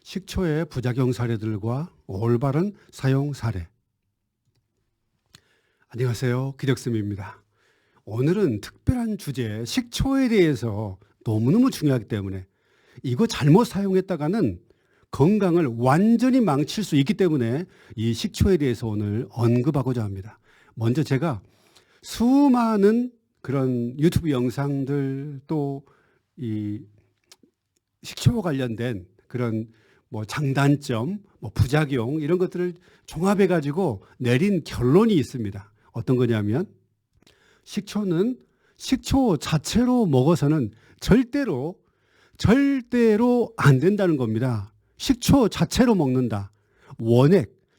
식초의 부작용 사례들과 올바른 사용 사례. 안녕하세요. 기덕쌤입니다. 오늘은 특별한 주제 식초에 대해서 너무너무 중요하기 때문에 이거 잘못 사용했다가는 건강을 완전히 망칠 수 있기 때문에 이 식초에 대해서 오늘 언급하고자 합니다. 먼저 제가 수많은 그런 유튜브 영상들 또 이 식초와 관련된 그런 장단점, 부작용 이런 것들을 종합해 가지고 내린 결론이 있습니다. 어떤 거냐면 식초는 식초 자체로 먹어서는 절대로 안 된다는 겁니다. 식초 자체로 먹는다.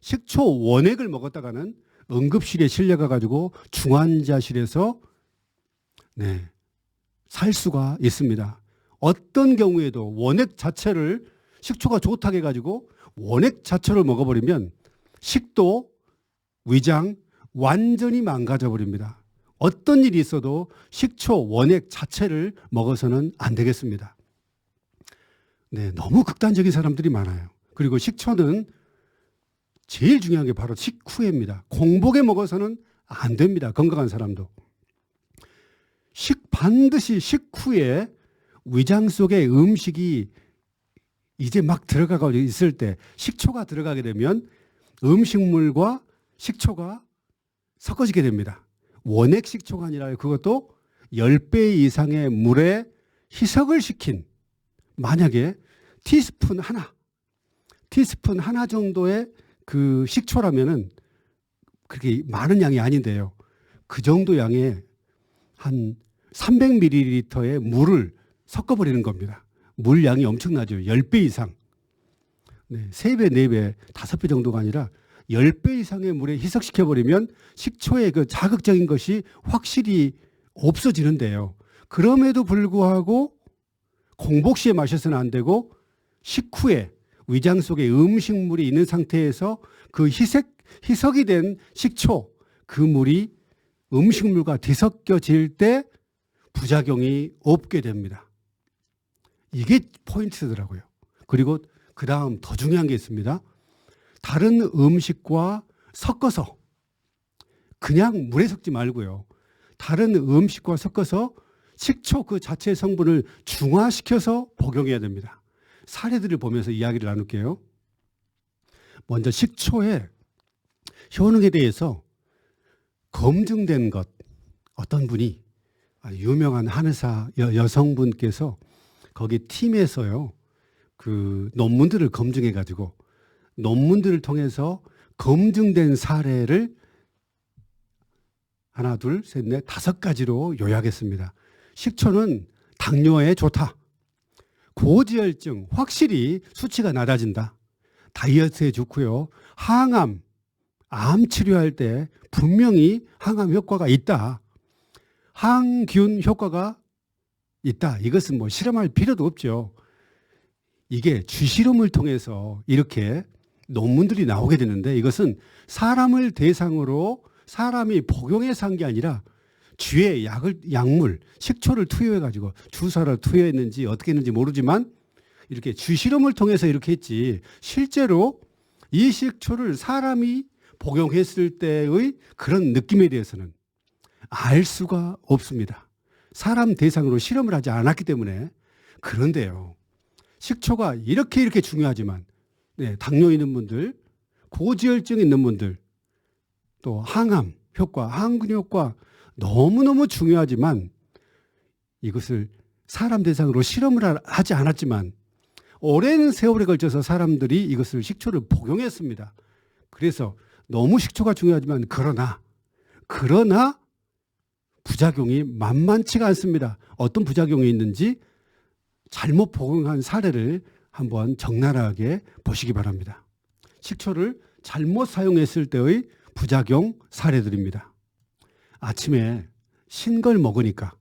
식초 원액을 먹었다가는 응급실에 실려가 가지고 중환자실에서 살 수가 있습니다. 어떤 경우에도 원액 자체를 식초가 좋다고 해가지고 원액 자체를 먹어버리면 식도, 위장 완전히 망가져 버립니다. 어떤 일이 있어도 식초 원액 자체를 먹어서는 안 되겠습니다. 너무 극단적인 사람들이 많아요. 그리고 식초는 제일 중요한 게 바로 식후에입니다. 공복에 먹어서는 안 됩니다. 건강한 사람도. 반드시 식후에 위장 속에 음식이 이제 막 들어가고 있을 때 식초가 들어가게 되면 음식물과 식초가 섞어지게 됩니다. 원액 식초가 아니라 그것도 10배 이상의 물에 희석을 시킨 만약에 티스푼 하나 정도의 그 식초라면은 그렇게 많은 양이 아닌데요. 그 정도 양의 한 300ml의 물을 섞어버리는 겁니다. 물 양이 엄청나죠. 10배 이상. 3배, 4배, 5배 정도가 아니라 10배 이상의 물에 희석시켜버리면 식초의 그 자극적인 것이 확실히 없어지는데요. 그럼에도 불구하고 공복 시에 마셔서는 안 되고 식후에 위장 속에 음식물이 있는 상태에서 그 희석이 된 식초, 그 물이 음식물과 뒤섞여질 때 부작용이 없게 됩니다. 이게 포인트더라고요. 그리고 그 다음 더 중요한 게 있습니다. 다른 음식과 섞어서 그냥 물에 섞지 말고요. 다른 음식과 섞어서 식초 그 자체의 성분을 중화시켜서 복용해야 됩니다. 사례들을 보면서 이야기를 나눌게요. 먼저 식초의 효능에 대해서 검증된 것, 어떤 분이 유명한 한의사 여성분께서 거기 팀에서요, 그 논문들을 검증해 가지고 논문들을 통해서 검증된 사례를 하나, 둘, 셋, 넷, 5가지로 요약했습니다. 식초는 당뇨에 좋다. 고지혈증 확실히 수치가 낮아진다. 다이어트에 좋고요. 항암, 암 치료할 때 분명히 항암 효과가 있다. 항균 효과가 있다. 이것은 실험할 필요도 없죠. 이게 주실험을 통해서 이렇게 논문들이 나오게 되는데 이것은 사람을 대상으로 사람이 복용해서 한 게 아니라 쥐에 약물, 식초를 투여해가지고 주사를 투여했는지 어떻게 했는지 모르지만 이렇게 주실험을 통해서 이렇게 했지 실제로 이 식초를 사람이 복용했을 때의 그런 느낌에 대해서는 알 수가 없습니다. 사람 대상으로 실험을 하지 않았기 때문에. 그런데요, 식초가 이렇게 중요하지만 당뇨 있는 분들, 고지혈증 있는 분들, 또 항암 효과, 항균 효과 너무너무 중요하지만 이것을 사람 대상으로 실험을 하지 않았지만 오랜 세월에 걸쳐서 사람들이 이것을 식초를 복용했습니다. 그래서 너무 식초가 중요하지만 그러나 부작용이 만만치가 않습니다. 어떤 부작용이 있는지 잘못 복용한 사례를 한번 적나라하게 보시기 바랍니다. 식초를 잘못 사용했을 때의 부작용 사례들입니다. 아침에 신 걸 먹으니까,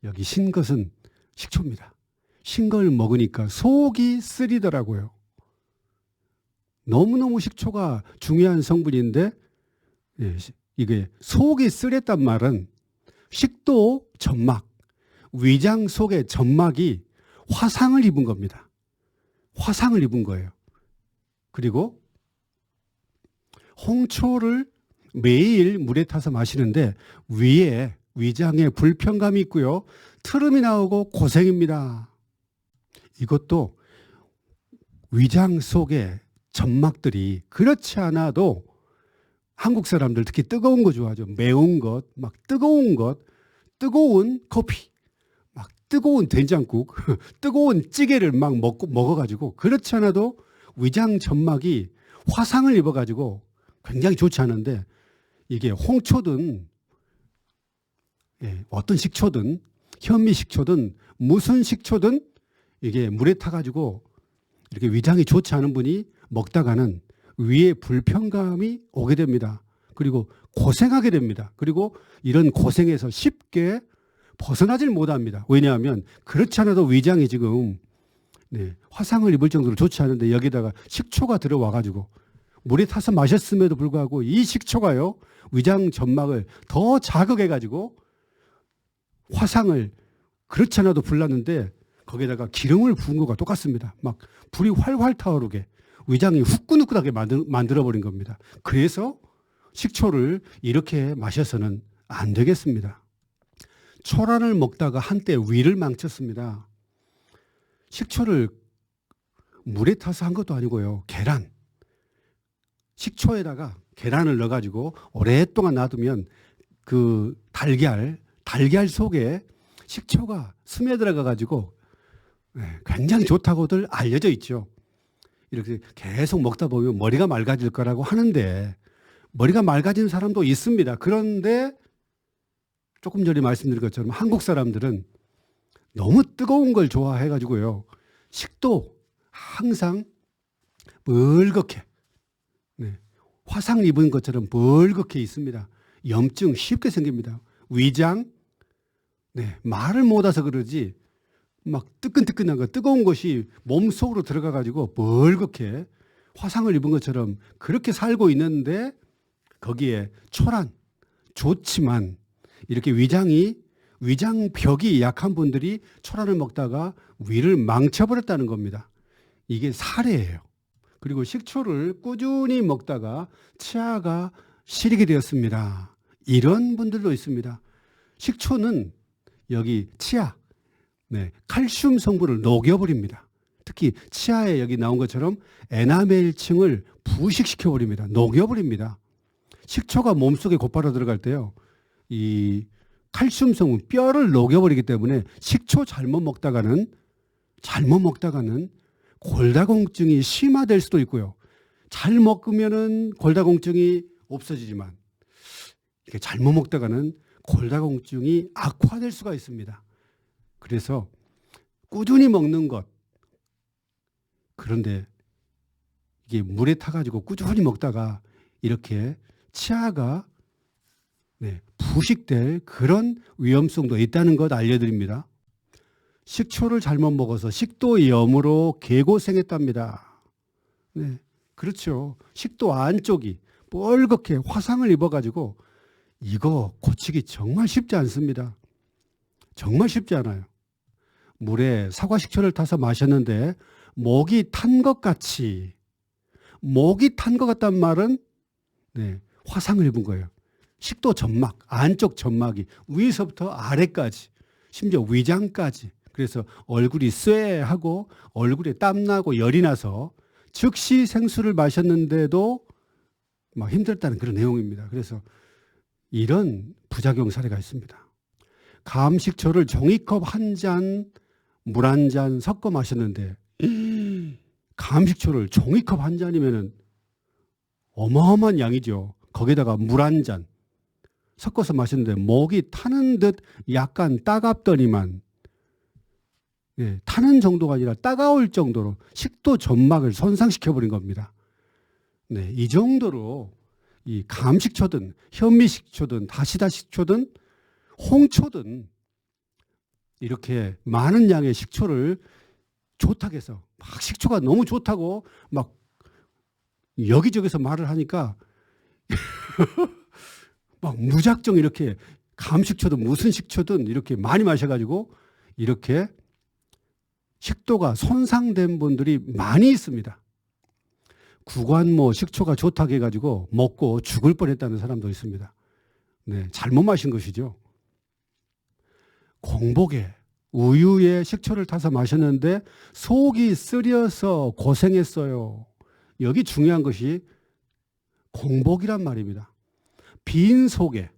여기 신 것은 식초입니다. 신 걸 먹으니까 속이 쓰리더라고요. 너무너무 식초가 중요한 성분인데 이게 속이 쓰렸단 말은 식도 점막, 위장 속의 점막이 화상을 입은 겁니다. 화상을 입은 거예요. 그리고 홍초를 매일 물에 타서 마시는데 위에 위장에 불편감이 있고요. 트름이 나오고 고생입니다. 이것도 위장 속에 점막들이 그렇지 않아도 한국 사람들 특히 뜨거운 거 좋아하죠. 매운 것, 막 뜨거운 것, 뜨거운 커피, 막 뜨거운 된장국, 뜨거운 찌개를 막 먹어가지고 그렇지 않아도 위장 점막이 화상을 입어가지고 굉장히 좋지 않은데 이게 홍초든 어떤 식초든 현미 식초든 무슨 식초든 이게 물에 타가지고 이렇게 위장이 좋지 않은 분이 먹다가는 위에 불편감이 오게 됩니다. 그리고 고생하게 됩니다. 그리고 이런 고생에서 쉽게 벗어나질 못합니다. 왜냐하면 그렇지 않아도 위장이 지금 화상을 입을 정도로 좋지 않은데 여기다가 식초가 들어와가지고 물에 타서 마셨음에도 불구하고 이 식초가요 위장 점막을 더 자극해가지고 화상을 그렇지 않아도 불났는데 거기에다가 기름을 부은 것과 똑같습니다. 막 불이 활활 타오르게 위장이 후끈후끈하게 만들어버린 겁니다. 그래서 식초를 이렇게 마셔서는 안 되겠습니다. 초란을 먹다가 한때 위를 망쳤습니다. 식초를 물에 타서 한 것도 아니고요. 계란. 식초에다가 계란을 넣어가지고 오랫동안 놔두면 그 달걀 속에 식초가 스며들어가가지고 굉장히 좋다고들 알려져 있죠. 이렇게 계속 먹다 보면 머리가 맑아질 거라고 하는데 머리가 맑아지는 사람도 있습니다. 그런데 조금 전에 말씀드린 것처럼 한국 사람들은 너무 뜨거운 걸 좋아해가지고요. 식도 항상 멀겋게 화상 입은 것처럼 멀겋게 있습니다. 염증 쉽게 생깁니다. 위장 말을 못 와서 그러지 막 뜨끈뜨끈한 거 뜨거운 것이 몸속으로 들어가가지고 멀겋게 화상을 입은 것처럼 그렇게 살고 있는데 거기에 초란 좋지만 이렇게 위장벽이 약한 분들이 초란을 먹다가 위를 망쳐버렸다는 겁니다. 이게 사례예요. 그리고 식초를 꾸준히 먹다가 치아가 시리게 되었습니다. 이런 분들도 있습니다. 식초는 여기 치아, 칼슘 성분을 녹여버립니다. 특히 치아에 여기 나온 것처럼 에나멜층을 부식시켜버립니다. 녹여버립니다. 식초가 몸속에 곧바로 들어갈 때요. 이 칼슘 성분, 뼈를 녹여버리기 때문에 식초 잘못 먹다가는 골다공증이 심화될 수도 있고요. 잘 먹으면은 골다공증이 없어지지만 이렇게 잘못 먹다가는 골다공증이 악화될 수가 있습니다. 그래서 꾸준히 먹는 것. 그런데 이게 물에 타가지고 꾸준히 먹다가 이렇게 치아가 부식될 그런 위험성도 있다는 것 알려드립니다. 식초를 잘못 먹어서 식도염으로 개고생했답니다. 그렇죠. 식도 안쪽이 뻘겋게 화상을 입어가지고 이거 고치기 정말 쉽지 않습니다. 정말 쉽지 않아요. 물에 사과식초를 타서 마셨는데 목이 탄 것 같이 목이 탄 것 같단 말은 화상을 입은 거예요. 식도 점막, 안쪽 점막이 위에서부터 아래까지 심지어 위장까지 그래서 얼굴이 쇠하고 얼굴에 땀나고 열이 나서 즉시 생수를 마셨는데도 막 힘들다는 그런 내용입니다. 그래서 이런 부작용 사례가 있습니다. 감식초를 종이컵 한 잔, 물 한 잔 섞어 마셨는데 감식초를 종이컵 한 잔이면은 어마어마한 양이죠. 거기다가 물 한 잔 섞어서 마셨는데 목이 타는 듯 약간 따갑더니만 타는 정도가 아니라 따가울 정도로 식도 점막을 손상시켜버린 겁니다. 이 정도로 이 감식초든 현미식초든 다시다식초든 홍초든 이렇게 많은 양의 식초를 좋다고 해서 막 식초가 너무 좋다고 막 여기저기서 말을 하니까 막 무작정 이렇게 감식초든 무슨 식초든 이렇게 많이 마셔가지고 이렇게 식도가 손상된 분들이 많이 있습니다. 구관모 식초가 좋다고 해가지고 먹고 죽을 뻔했다는 사람도 있습니다. 네, 잘못 마신 것이죠. 공복에 우유에 식초를 타서 마셨는데 속이 쓰려서 고생했어요. 여기 중요한 것이 공복이란 말입니다. 빈 속에,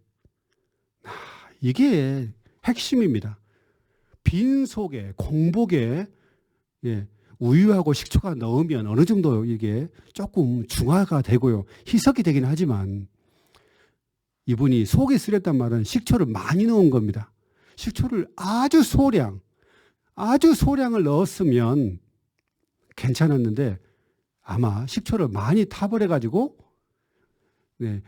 이게 핵심입니다. 빈 속에, 공복에 우유하고 식초가 넣으면 어느 정도 이게 조금 중화가 되고요. 희석이 되긴 하지만 이분이 속이 쓰렸단 말은 식초를 많이 넣은 겁니다. 식초를 아주 소량을 넣었으면 괜찮았는데 아마 식초를 많이 타버려가지고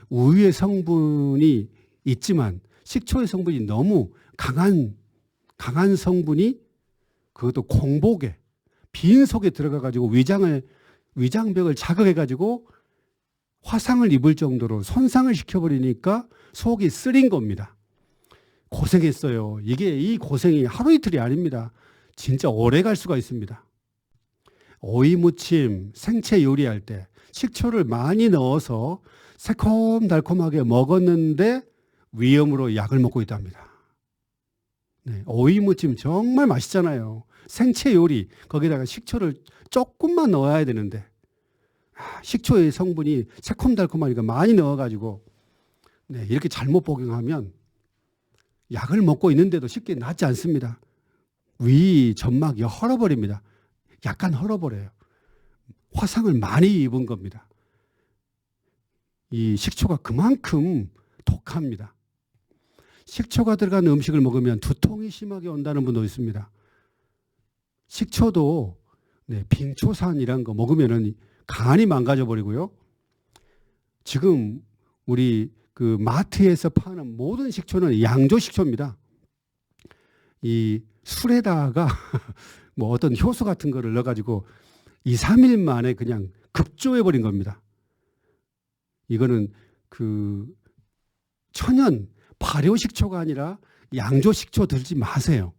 우유의 성분이 있지만 식초의 성분이 너무 강한 성분이 그것도 공복에 빈 속에 들어가가지고 위장벽을 자극해가지고 화상을 입을 정도로 손상을 시켜버리니까 속이 쓰린 겁니다. 고생했어요. 이 고생이 하루 이틀이 아닙니다. 진짜 오래 갈 수가 있습니다. 오이무침, 생채 요리할 때 식초를 많이 넣어서 새콤달콤하게 먹었는데 위염으로 약을 먹고 있답니다. 오이무침 정말 맛있잖아요. 생채 요리, 거기다가 식초를 조금만 넣어야 되는데 식초의 성분이 새콤달콤하니까 많이 넣어가지고 이렇게 잘못 복용하면 약을 먹고 있는데도 쉽게 낫지 않습니다. 위 점막이 헐어버립니다. 약간 헐어버려요. 화상을 많이 입은 겁니다. 이 식초가 그만큼 독합니다. 식초가 들어간 음식을 먹으면 두통이 심하게 온다는 분도 있습니다. 식초도 빙초산이라는 거 먹으면 간이 망가져 버리고요. 지금 우리 그 마트에서 파는 모든 식초는 양조 식초입니다. 이 술에다가 뭐 어떤 효소 같은 거를 넣어가지고 2, 3일 만에 그냥 급조해 버린 겁니다. 이거는 그 천연 발효 식초가 아니라 양조 식초 들지 마세요.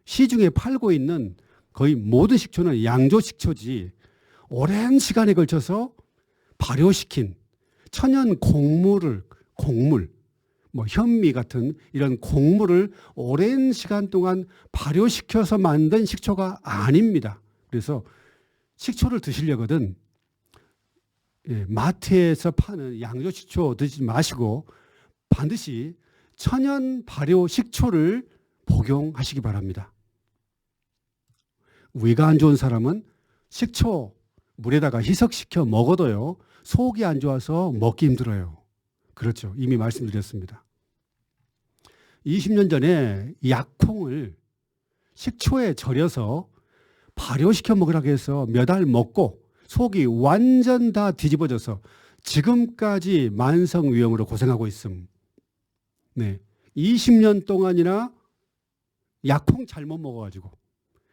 시중에 팔고 있는 거의 모든 식초는 양조 식초지 오랜 시간에 걸쳐서 발효시킨 천연 곡물, 뭐 현미 같은 이런 곡물을 오랜 시간 동안 발효시켜서 만든 식초가 아닙니다. 그래서 식초를 드시려거든 마트에서 파는 양조 식초 드시지 마시고 반드시 천연 발효 식초를 복용하시기 바랍니다. 위가 안 좋은 사람은 식초 물에다가 희석시켜 먹어도요 속이 안 좋아서 먹기 힘들어요. 그렇죠. 이미 말씀드렸습니다. 20년 전에 약콩을 식초에 절여서 발효시켜 먹으라고 해서 몇 알 먹고 속이 완전 다 뒤집어져서 지금까지 만성위염으로 고생하고 있음. 20년 동안이나 약콩 잘못 먹어가지고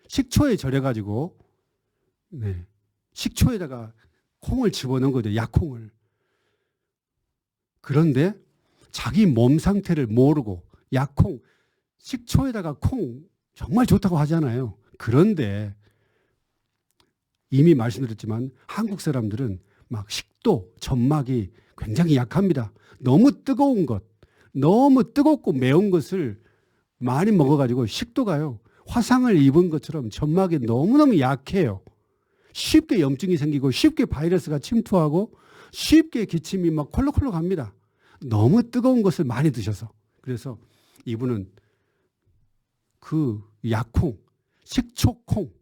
식초에 절여가지고 식초에다가 콩을 집어넣은 거죠. 약콩을. 그런데 자기 몸 상태를 모르고 약콩, 식초에다가 콩 정말 좋다고 하잖아요. 그런데 이미 말씀드렸지만 한국 사람들은 막 식도, 점막이 굉장히 약합니다. 너무 뜨거운 것, 너무 뜨겁고 매운 것을 많이 먹어가지고 식도가요. 화상을 입은 것처럼 점막이 너무너무 약해요. 쉽게 염증이 생기고 쉽게 바이러스가 침투하고 쉽게 기침이 막 콜록콜록 합니다. 너무 뜨거운 것을 많이 드셔서. 그래서 이분은 그 약콩, 식초콩,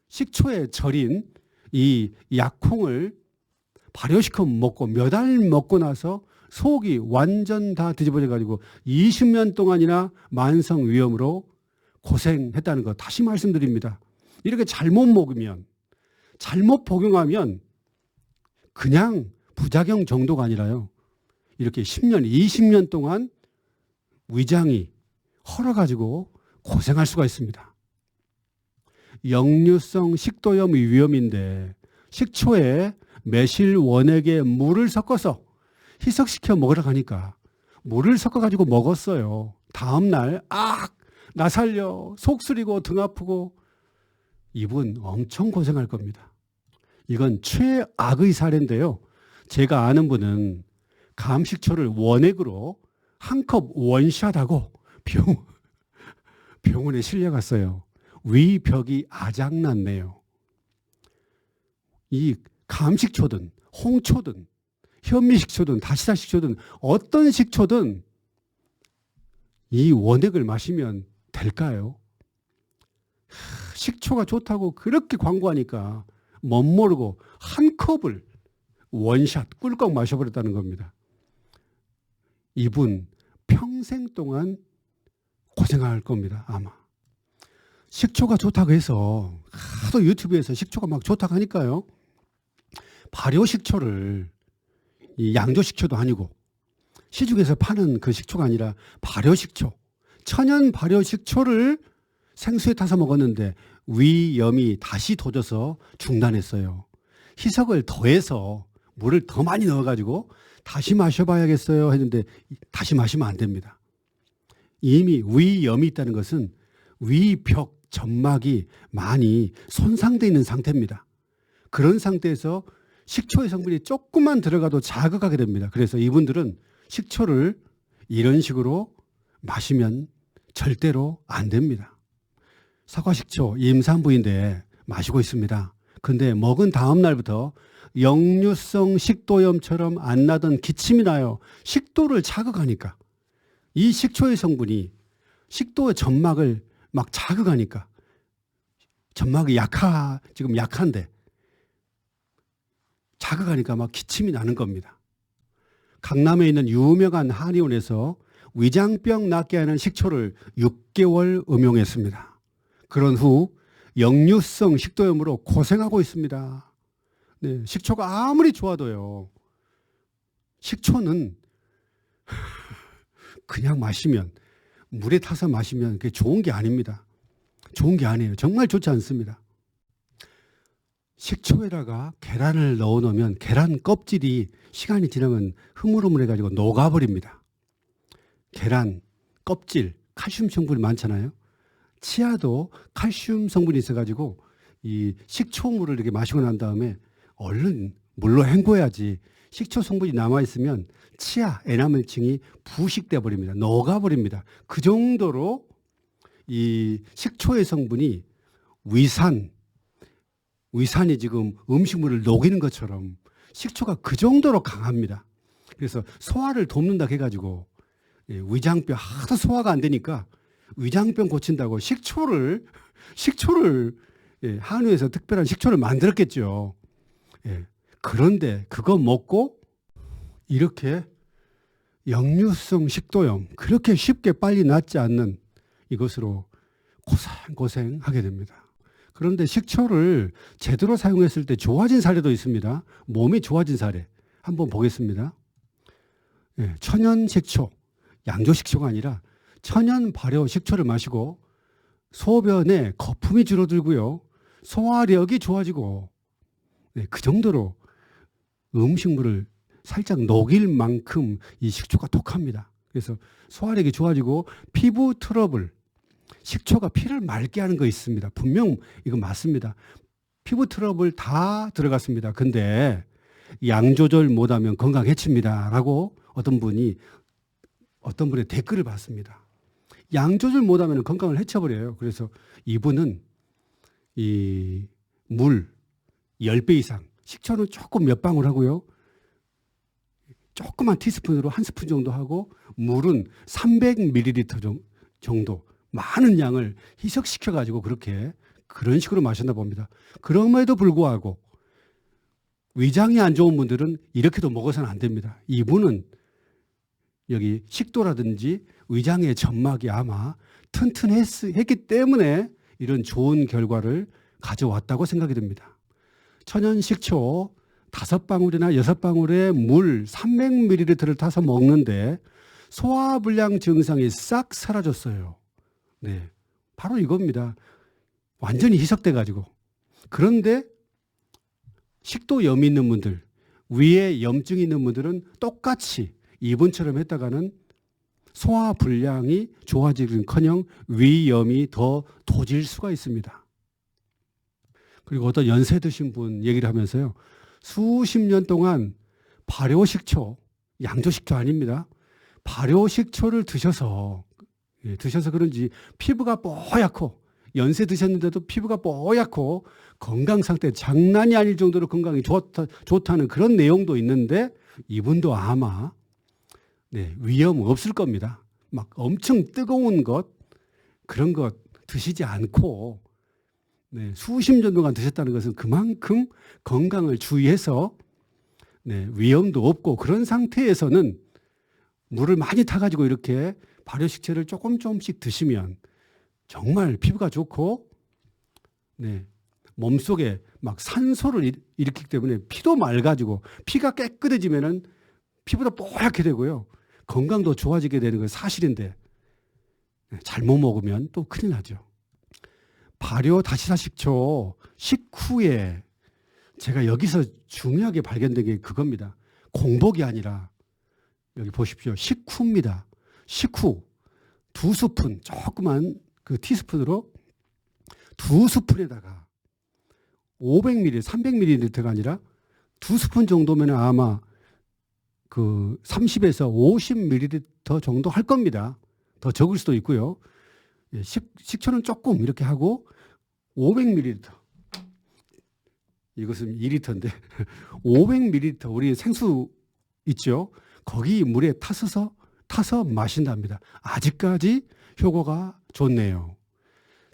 식초에 절인 이 약콩을 발효시켜 먹고 몇 알 먹고 나서 속이 완전 다 뒤집어져 가지고 20년 동안이나 만성위염으로 고생했다는 거 다시 말씀드립니다. 이렇게 잘못 먹으면 잘못 복용하면 그냥 부작용 정도가 아니라요. 이렇게 10년, 20년 동안 위장이 헐어가지고 고생할 수가 있습니다. 역류성 식도염 위험인데 식초에 매실 원액에 물을 섞어서 희석시켜 먹으라고 하니까 물을 섞어가지고 먹었어요. 다음날 나 살려 속 쓰리고 등 아프고 이분 엄청 고생할 겁니다. 이건 최악의 사례인데요. 제가 아는 분은 감식초를 원액으로 한 컵 원샷하고 병원에 실려갔어요. 위벽이 아작났네요. 이 감식초든 홍초든 현미식초든 다시다식초든 어떤 식초든 이 원액을 마시면 될까요? 식초가 좋다고 그렇게 광고하니까 멋모르고 한 컵을 원샷 꿀꺽 마셔버렸다는 겁니다. 이분 평생 동안 고생할 겁니다. 아마. 식초가 좋다고 해서 하도 유튜브에서 식초가 막 좋다고 하니까요. 발효식초를 이 양조식초도 아니고 시중에서 파는 그 식초가 아니라 발효식초, 천연 발효식초를 생수에 타서 먹었는데 위염이 다시 도져서 중단했어요. 희석을 더해서 물을 더 많이 넣어가지고 다시 마셔봐야겠어요 했는데 다시 마시면 안 됩니다. 이미 위염이 있다는 것은 위벽 점막이 많이 손상되어 있는 상태입니다. 그런 상태에서 식초의 성분이 조금만 들어가도 자극하게 됩니다. 그래서 이분들은 식초를 이런 식으로 마시면 절대로 안 됩니다. 사과식초 임산부인데 마시고 있습니다. 근데 먹은 다음 날부터 역류성 식도염처럼 안 나던 기침이 나요. 식도를 자극하니까. 이 식초의 성분이 식도의 점막을 막 자극하니까 점막이 지금 약한데 자극하니까 막 기침이 나는 겁니다. 강남에 있는 유명한 한의원에서 위장병 낫게 하는 식초를 6개월 음용했습니다. 그런 후 역류성 식도염으로 고생하고 있습니다. 네, 식초가 아무리 좋아도요. 식초는 그냥 마시면 물에 타서 마시면 그게 좋은 게 아닙니다. 좋은 게 아니에요. 정말 좋지 않습니다. 식초에다가 계란을 넣어 놓으면 계란 껍질이 시간이 지나면 흐물흐물해가지고 녹아버립니다. 계란 껍질 칼슘 성분이 많잖아요. 치아도 칼슘 성분이 있어가지고 이 식초물을 이렇게 마시고 난 다음에 얼른 물로 헹궈야지 식초 성분이 남아있으면 치아 에나멜층이 부식돼 버립니다. 녹아버립니다. 그 정도로 이 식초의 성분이 위산이 지금 음식물을 녹이는 것처럼 식초가 그 정도로 강합니다. 그래서 소화를 돕는다 해가지고 위장병 하도 소화가 안 되니까 위장병 고친다고 식초를 한의에서 특별한 식초를 만들었겠죠. 그런데 그거 먹고 이렇게 역류성 식도염 그렇게 쉽게 빨리 낫지 않는 이것으로 고생하게 됩니다. 그런데 식초를 제대로 사용했을 때 좋아진 사례도 있습니다. 몸이 좋아진 사례 한번 보겠습니다. 천연 식초, 양조 식초가 아니라 천연 발효 식초를 마시고 소변에 거품이 줄어들고요. 소화력이 좋아지고 그 정도로 음식물을 살짝 녹일 만큼 이 식초가 독합니다. 그래서 소화력이 좋아지고 피부 트러블, 식초가 피를 맑게 하는 거 있습니다. 분명 이거 맞습니다. 피부 트러블 다 들어갔습니다. 근데 양 조절 못하면 건강 해칩니다. 라고 어떤 분의 댓글을 봤습니다. 양 조절 못하면 건강을 해쳐버려요. 그래서 이분은 이 물 10배 이상, 식초는 조금 몇 방울 하고요. 조그만 티스푼으로 한 스푼 정도 하고 물은 300ml 정도 많은 양을 희석시켜 가지고 그런 식으로 마셨나 봅니다. 그럼에도 불구하고 위장이 안 좋은 분들은 이렇게도 먹어서는 안 됩니다. 이분은 여기 식도라든지 위장의 점막이 아마 튼튼했기 때문에 이런 좋은 결과를 가져왔다고 생각이 됩니다. 천연 식초 5방울이나 6방울에 물 300ml를 타서 먹는데 소화불량 증상이 싹 사라졌어요. 네, 바로 이겁니다. 완전히 희석돼 가지고. 그런데 식도염이 있는 분들, 위에 염증이 있는 분들은 똑같이 이분처럼 했다가는 소화불량이 좋아지긴커녕 위염이 더 도질 수가 있습니다. 그리고 어떤 연세 드신 분 얘기를 하면서요. 수십 년 동안 발효식초, 양조식초 아닙니다. 발효식초를 드셔서 그런지 피부가 뽀얗고 연세 드셨는데도 피부가 뽀얗고 건강 상태 장난이 아닐 정도로 건강이 좋다는 그런 내용도 있는데 이분도 아마 위험 없을 겁니다. 막 엄청 뜨거운 것 그런 것 드시지 않고 수십 년 동안 드셨다는 것은 그만큼 건강을 주의해서 위험도 없고 그런 상태에서는 물을 많이 타가지고 이렇게 발효식초를 조금씩 드시면 정말 피부가 좋고 몸속에 막 산소를 일으키기 때문에 피도 맑아지고 피가 깨끗해지면은 피부도 뽀얗게 되고요. 건강도 좋아지게 되는 건 사실인데 잘못 먹으면 또 큰일 나죠. 발효 다시사식초 식후에 제가 여기서 중요하게 발견된 게 그겁니다. 공복이 아니라 여기 보십시오. 식후입니다. 식후 2스푼 조그만 그 티스푼으로 2스푼에다가 500ml, 300ml가 아니라 2스푼 정도면 아마 그 30에서 50ml 정도 할 겁니다. 더 적을 수도 있고요. 식초는 조금 이렇게 하고 500ml. 이것은 2리터인데 500ml 우리 생수 있죠. 거기 물에 타서 마신답니다. 아직까지 효과가 좋네요.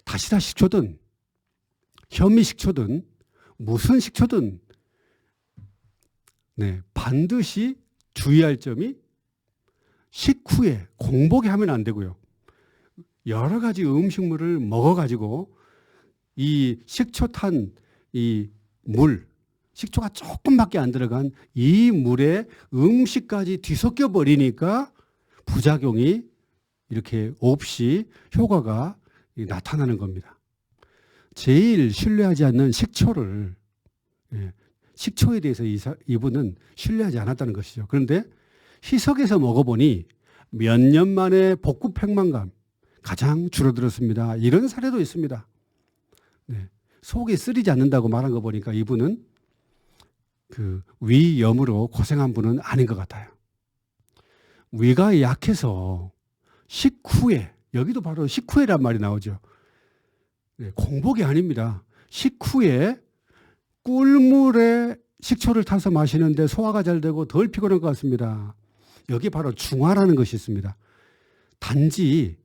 다시다 식초든 현미식초든 무슨 식초든 반드시 주의할 점이 식후에 공복에 하면 안 되고요. 여러 가지 음식물을 먹어가지고 이 식초 탄 이 물, 식초가 조금밖에 안 들어간 이 물에 음식까지 뒤섞여 버리니까 부작용이 이렇게 없이 효과가 나타나는 겁니다. 제일 신뢰하지 않는 식초를 식초에 대해서 이분은 신뢰하지 않았다는 것이죠. 그런데 희석해서 먹어보니 몇 년 만에 복부 팽만감 가장 줄어들었습니다. 이런 사례도 있습니다. 속이 쓰리지 않는다고 말한 거 보니까 이분은 그 위염으로 고생한 분은 아닌 것 같아요. 위가 약해서 식후에, 여기도 바로 식후에란 말이 나오죠. 공복이 아닙니다. 식후에 꿀물에 식초를 타서 마시는데 소화가 잘 되고 덜 피곤할 것 같습니다. 여기 바로 중화라는 것이 있습니다. 단지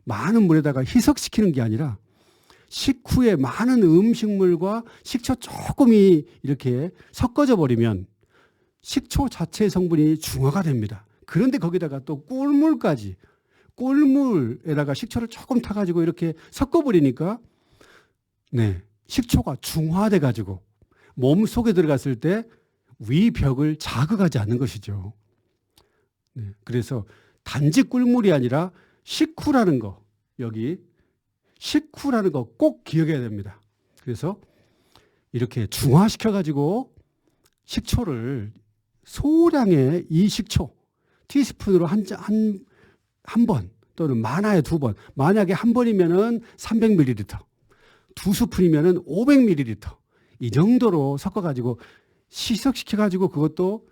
많은 물에다가 희석시키는 게 아니라 식후에 많은 음식물과 식초 조금이 이렇게 섞어져 버리면 식초 자체의 성분이 중화가 됩니다. 그런데 거기다가 또 꿀물에다가 식초를 조금 타가지고 이렇게 섞어버리니까 식초가 중화돼 가지고 몸 속에 들어갔을 때 위벽을 자극하지 않는 것이죠. 그래서 단지 꿀물이 아니라 식후라는 거, 여기 식후라는 거 꼭 기억해야 됩니다. 그래서 이렇게 중화시켜가지고 식초를 소량의 이 식초 티스푼으로 한 번 또는 많아야 2번, 만약에 한 번이면은 300ml, 2스푼이면은 500ml 이 정도로 섞어가지고 희석시켜가지고 그것도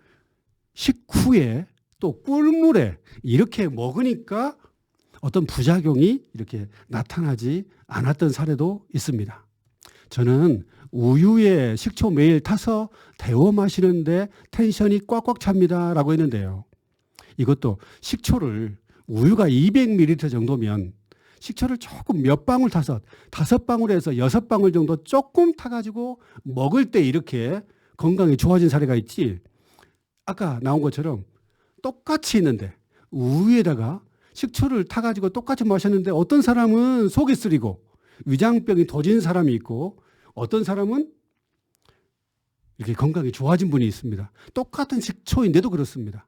식후에 또 꿀물에 이렇게 먹으니까 어떤 부작용이 이렇게 나타나지 않았던 사례도 있습니다. 저는 우유에 식초 매일 타서 데워 마시는데 텐션이 꽉꽉 찹니다 라고 했는데요. 이것도 식초를 우유가 200ml 정도면 식초를 조금 몇 방울 타서 5방울에서 6방울 정도 조금 타가지고 먹을 때 이렇게 건강이 좋아진 사례가 있지. 아까 나온 것처럼 똑같이 있는데 우유에다가 식초를 타가지고 똑같이 마셨는데 어떤 사람은 속이 쓰리고 위장병이 도진 사람이 있고 어떤 사람은 이렇게 건강이 좋아진 분이 있습니다. 똑같은 식초인데도 그렇습니다.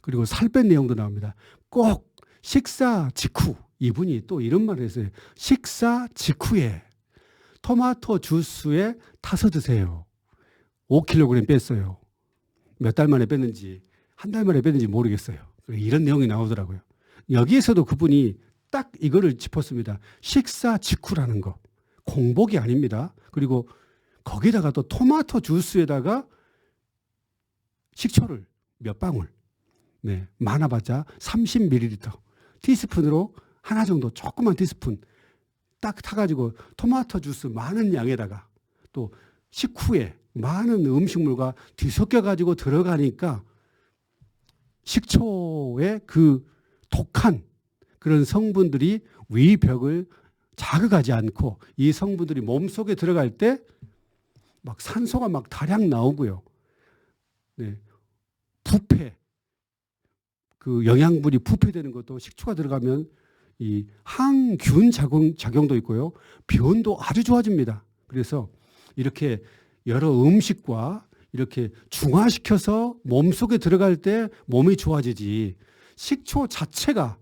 그리고 살 뺀 내용도 나옵니다. 꼭 식사 직후, 이분이 또 이런 말을 했어요. 식사 직후에 토마토 주스에 타서 드세요. 5kg 뺐어요. 몇 달 만에 뺐는지 한 달 만에 뺐는지 모르겠어요. 이런 내용이 나오더라고요. 여기에서도 그분이 딱 이거를 짚었습니다. 식사 직후라는 거. 공복이 아닙니다. 그리고 거기다가 또 토마토 주스에다가 식초를 몇 방울, 네, 많아봤자 30ml, 티스푼으로 하나 정도, 조그만 티스푼 딱 타가지고 토마토 주스 많은 양에다가 또 식후에 많은 음식물과 뒤섞여가지고 들어가니까 식초의 그 독한 그런 성분들이 위벽을 자극하지 않고 이 성분들이 몸속에 들어갈 때 막 산소가 막 다량 나오고요. 네. 부패, 그 영양분이 부패되는 것도 식초가 들어가면 이 항균 작용도 있고요. 변도 아주 좋아집니다. 그래서 이렇게 여러 음식과 이렇게 중화시켜서 몸속에 들어갈 때 몸이 좋아지지, 식초 자체가,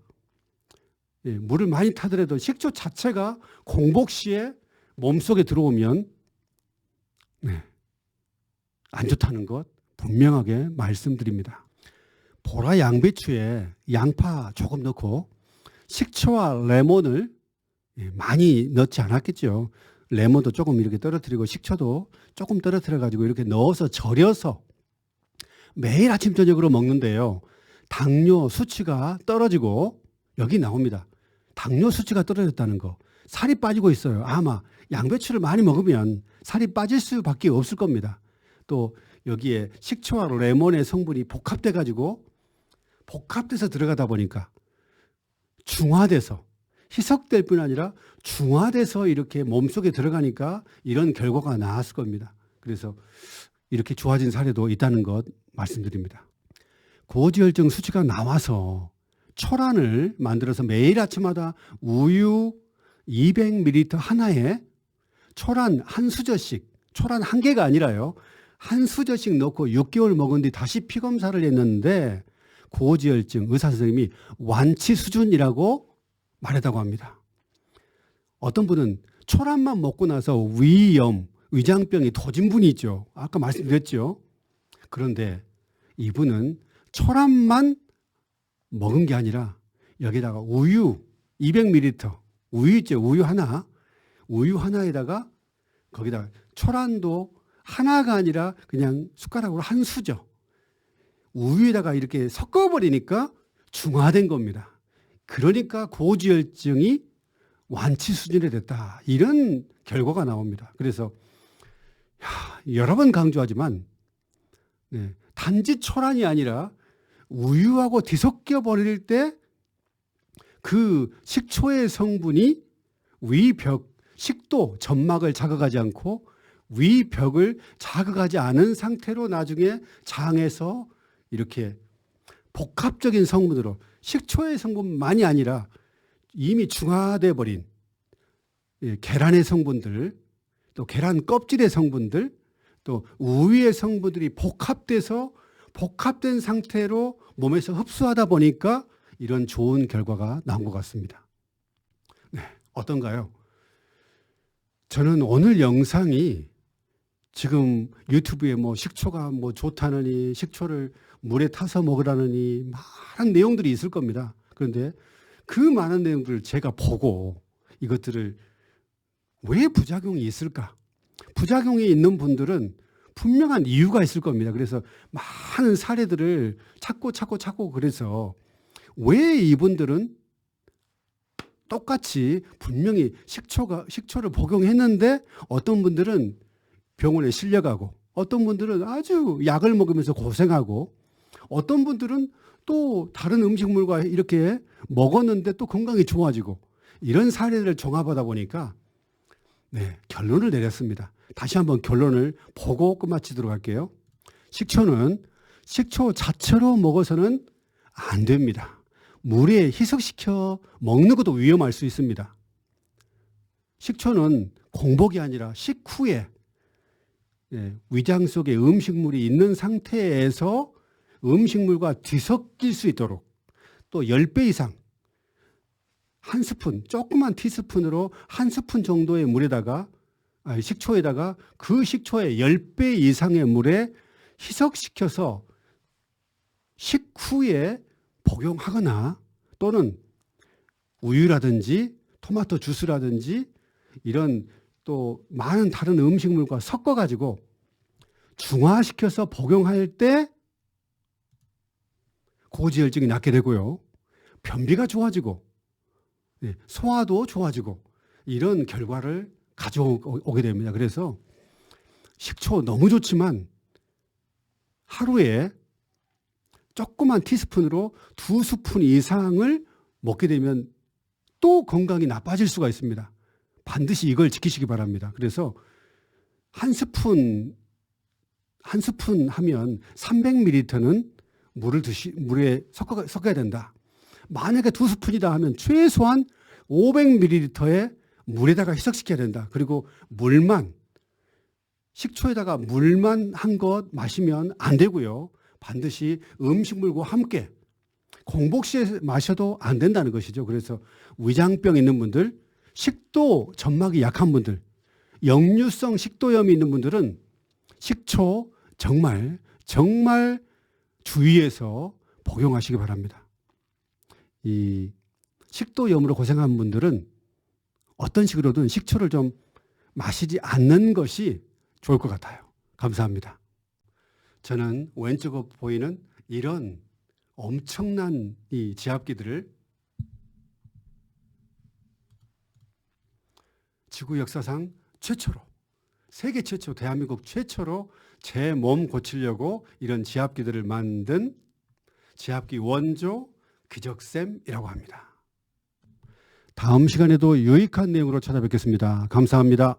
예, 물을 많이 타더라도 식초 자체가 공복 시에 몸속에 들어오면, 네, 안 좋다는 것 분명하게 말씀드립니다. 보라 양배추에 양파 조금 넣고 식초와 레몬을 많이 넣지 않았겠죠. 레몬도 조금 이렇게 떨어뜨리고 식초도 조금 떨어뜨려 가지고 이렇게 넣어서 절여서 매일 아침 저녁으로 먹는데요. 당뇨 수치가 떨어지고, 여기 나옵니다. 당뇨 수치가 떨어졌다는 거. 살이 빠지고 있어요. 아마 양배추를 많이 먹으면 살이 빠질 수밖에 없을 겁니다. 또 여기에 식초와 레몬의 성분이 복합돼 가지고 복합돼서 들어가다 보니까 중화돼서 희석될 뿐 아니라 중화돼서 이렇게 몸속에 들어가니까 이런 결과가 나왔을 겁니다. 그래서 이렇게 좋아진 사례도 있다는 것 말씀드립니다. 고지혈증 수치가 나와서 초란을 만들어서 매일 아침마다 우유 200ml 하나에 초란 한 수저씩, 초란 한 개가 아니라요, 한 수저씩 넣고 6개월 먹은 뒤 다시 피검사를 했는데 고지혈증 의사 선생님이 완치 수준이라고 말했다고 합니다. 어떤 분은 초란만 먹고 나서 위염, 위장병이 터진 분이 있죠. 아까 말씀드렸죠. 그런데 이분은 초란만 먹은 게 아니라 여기다가 우유 200ml, 우유 있죠. 우유 하나에다가 거기다가 초란도 하나가 아니라 그냥 숟가락으로 한 수저, 우유에다가 이렇게 섞어버리니까 중화된 겁니다. 그러니까 고지혈증이 완치 수준이 됐다, 이런 결과가 나옵니다. 그래서 여러 번 강조하지만, 네, 단지 초란이 아니라 우유하고 뒤섞여 버릴 때 그 식초의 성분이 위벽, 식도, 점막을 자극하지 않고 위벽을 자극하지 않은 상태로 나중에 장에서 이렇게 복합적인 성분으로, 식초의 성분만이 아니라 이미 중화돼 버린 계란의 성분들, 또 계란 껍질의 성분들, 또 우유의 성분들이 복합돼서 복합된 상태로 몸에서 흡수하다 보니까 이런 좋은 결과가 나온 것 같습니다. 네, 어떤가요? 저는 오늘 영상이 지금 유튜브에 뭐 식초가 뭐 좋다느니, 식초를 물에 타서 먹으라느니 많은 내용들이 있을 겁니다. 그런데 그 많은 내용들을 제가 보고 이것들을 왜 부작용이 있을까? 부작용이 있는 분들은 분명한 이유가 있을 겁니다. 그래서 많은 사례들을 찾고 그래서 왜 이분들은 똑같이 분명히 식초를 복용했는데 어떤 분들은 병원에 실려가고, 어떤 분들은 아주 약을 먹으면서 고생하고, 어떤 분들은 또 다른 음식물과 이렇게 먹었는데 또 건강이 좋아지고, 이런 사례들을 종합하다 보니까, 네, 결론을 내렸습니다. 다시 한번 결론을 보고 끝마치도록 할게요. 식초는 식초 자체로 먹어서는 안 됩니다. 물에 희석시켜 먹는 것도 위험할 수 있습니다. 식초는 공복이 아니라 식후에, 위장 속에 음식물이 있는 상태에서 음식물과 뒤섞일 수 있도록, 또 10배 이상, 한 스푼, 조그만 티스푼으로 한 스푼 정도의 물에다가, 식초에다가 그 식초의 10배 이상의 물에 희석시켜서 식후에 복용하거나, 또는 우유라든지 토마토 주스라든지 이런 또 많은 다른 음식물과 섞어가지고 중화시켜서 복용할 때 고지혈증이 낫게 되고요. 변비가 좋아지고 소화도 좋아지고 이런 결과를 가져오게 됩니다. 그래서 식초 너무 좋지만 하루에 조그만 티스푼으로 2스푼 이상을 먹게 되면 또 건강이 나빠질 수가 있습니다. 반드시 이걸 지키시기 바랍니다. 그래서 한 스푼 하면 300ml는 물에 섞어야 된다. 만약에 2스푼이다 하면 최소한 500ml의 물에다가 희석시켜야 된다. 그리고 식초에다가 물만 한 것 마시면 안 되고요. 반드시 음식물과 함께 공복시에 마셔도 안 된다는 것이죠. 그래서 위장병 있는 분들, 식도 점막이 약한 분들, 역류성 식도염이 있는 분들은 식초 정말 주의해서 복용하시기 바랍니다. 이 식도염으로 고생한 분들은 어떤 식으로든 식초를 좀 마시지 않는 것이 좋을 것 같아요. 감사합니다. 저는 왼쪽에 보이는 이런 엄청난 이 지압기들을 지구 역사상 최초로, 세계 최초, 대한민국 최초로 제 몸 고치려고 이런 지압기들을 만든 지압기 원조 기적쌤이라고 합니다. 다음 시간에도 유익한 내용으로 찾아뵙겠습니다. 감사합니다.